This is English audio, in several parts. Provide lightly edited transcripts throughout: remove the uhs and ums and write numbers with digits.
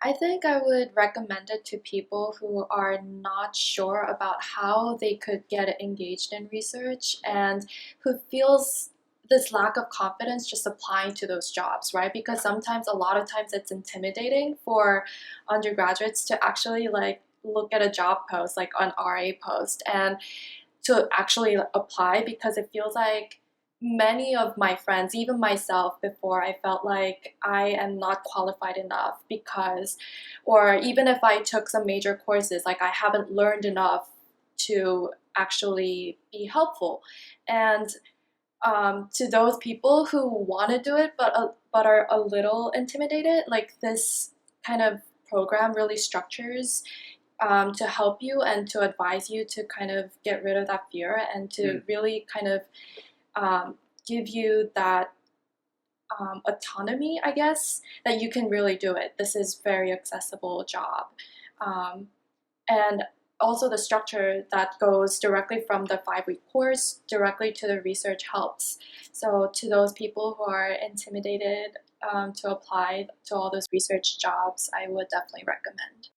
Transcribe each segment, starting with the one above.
I think I would recommend it to people who are not sure about how they could get engaged in research and who feels this lack of confidence just applying to those jobs, right? Because sometimes, a lot of times, it's intimidating for undergraduates to actually like look at a job post, like an RA post, and to actually apply because it feels like many of my friends, even myself before, I felt like I am not qualified enough because, or even if I took some major courses, like I haven't learned enough to actually be helpful. And to those people who want to do it but are a little intimidated, like this kind of program really structures to help you and to advise you to kind of get rid of that fear and to really kind of give you that autonomy, I guess, that you can really do it. This is very accessible job. Um, and also the structure that goes directly from the 5-week course directly to the research helps. So to those people who are intimidated to apply to all those research jobs, I would definitely recommend.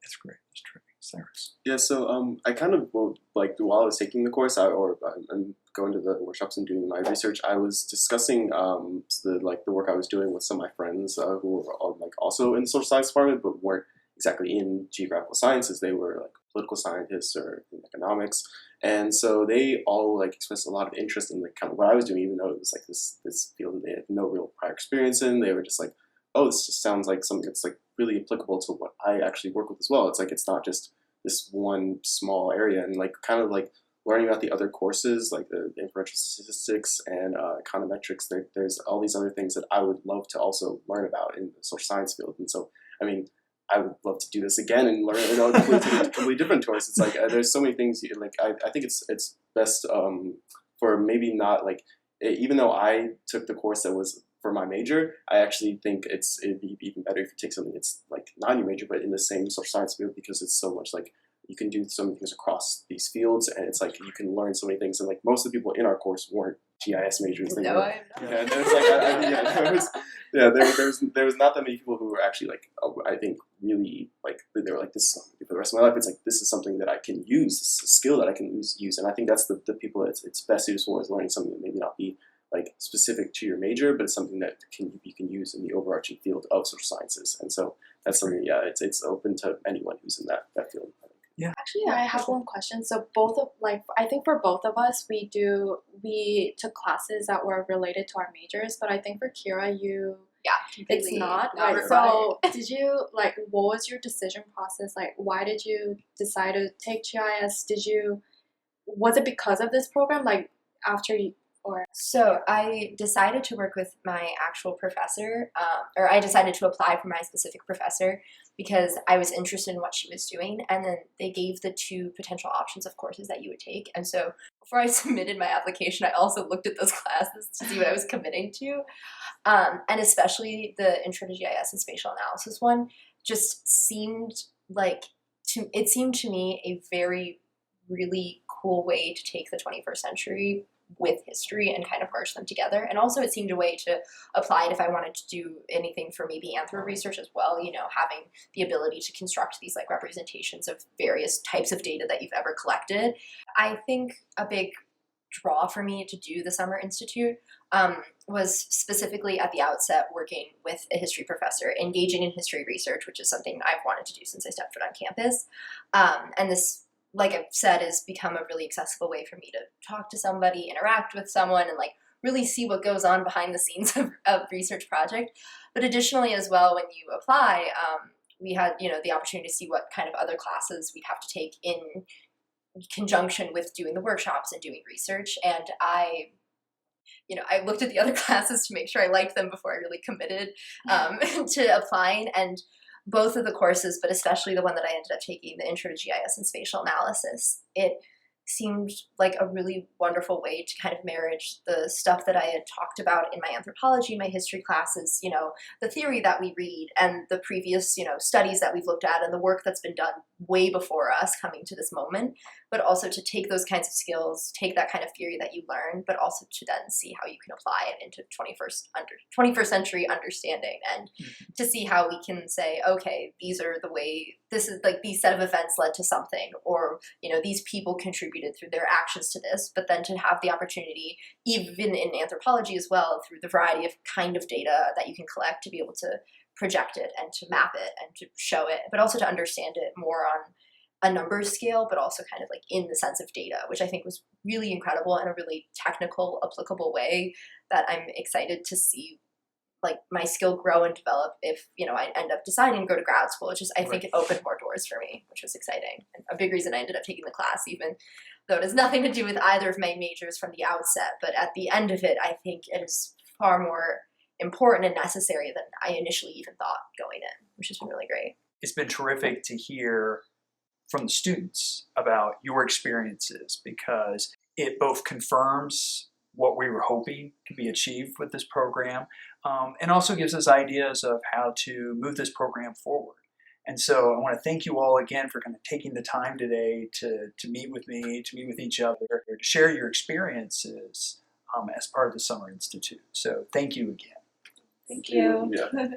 That's great. That's terrific. Cyrus. Yeah, so I kind of like while I was taking the course, I'm going to the workshops and doing my research. I was discussing the work I was doing with some of my friends who were all, like also in the social science department, but weren't exactly in geographical sciences. They were like political scientists or in economics, and so they all like expressed a lot of interest in like kind of what I was doing, even though it was like this field that they had no real prior experience in. They were just like, oh, this just sounds like something that's like really applicable to what I actually work with as well. It's like it's not just this one small area, and like kind of like learning about the other courses like the inferential statistics and econometrics. There's all these other things that I would love to also learn about in the social science field. And so, I mean, I would love to do this again and learn a completely different course. It's like there's so many things. Like I think it's best for maybe not like even though I took the course that was for my major, I actually think it'd be even better if you take something that's like not your major but in the same social science field, because it's so much like you can do so many things across these fields, and it's like you can learn so many things. And like most of the people in our course weren't GIS majors. They No, were, I'm not. yeah, and there was like there was not that many people who were actually like I think really like they were like, this is something for the rest of my life. It's like this is something that I can use, this is a skill that I can use, and I think that's the people that it's best suited for, is learning something that maybe not be like specific to your major, but it's something that you can use in the overarching field of social sciences. And so that's something, yeah, it's open to anyone who's in that field. Yeah. Actually, I have one question. So both of like I think for both of us we took classes that were related to our majors, but I think for Kira Yeah, it's completely not. not Right. So did you like what was your decision process? Like why did you decide to take GIS? Was it because of this program? Like after you or So I decided to work with my actual professor, or I decided to apply for my specific professor because I was interested in what she was doing. And then they gave the two potential options of courses that you would take. And so before I submitted my application, I also looked at those classes to see what I was committing to. And especially the Intro to GIS and Spatial Analysis one just seemed like, it seemed to me a very, really cool way to take the 21st century with history and kind of merge them together. And also it seemed a way to apply it if I wanted to do anything for maybe anthro research as well, having the ability to construct these like representations of various types of data that you've ever collected. I think a big draw for me to do the Summer Institute was specifically at the outset working with a history professor, engaging in history research, which is something I've wanted to do since I stepped foot on campus. And this, like I've said, has become a really accessible way for me to talk to somebody, interact with someone, and like really see what goes on behind the scenes of a research project. But additionally as well, when you apply, we had, the opportunity to see what kind of other classes we'd have to take in conjunction with doing the workshops and doing research. And I looked at the other classes to make sure I liked them before I really committed to applying. And both of the courses, but especially the one that I ended up taking, the Intro to GIS and Spatial Analysis, it seemed like a really wonderful way to kind of marriage the stuff that I had talked about in my anthropology, my history classes, you know, the theory that we read and the previous, you know, studies that we've looked at and the work that's been done way before us coming to this moment, but also to take those kinds of skills, take that kind of theory that you learn, but also to then see how you can apply it into 21st century understanding, and to see how we can say, okay, these are the way, this is like these set of events led to something, or, you know, these people contributed through their actions to this, but then to have the opportunity, even in anthropology as well, through the variety of kind of data that you can collect, to be able to project it and to map it and to show it, but also to understand it more on a numbers scale, but also kind of like in the sense of data, which I think was really incredible in a really technical, applicable way that I'm excited to see like my skill grow and develop if, you know, I end up deciding to go to grad school. It's just, I think it opened more doors for me, which was exciting. And a big reason I ended up taking the class, even though it has nothing to do with either of my majors from the outset. But at the end of it, I think it is far more important and necessary than I initially even thought going in, which has been really great. It's been terrific to hear from the students about your experiences, because it both confirms what we were hoping to be achieved with this program, and also gives us ideas of how to move this program forward. And so I want to thank you all again for kind of taking the time today to meet with me, to meet with each other, to share your experiences as part of the Summer Institute. So thank you again. Thank you. Yeah.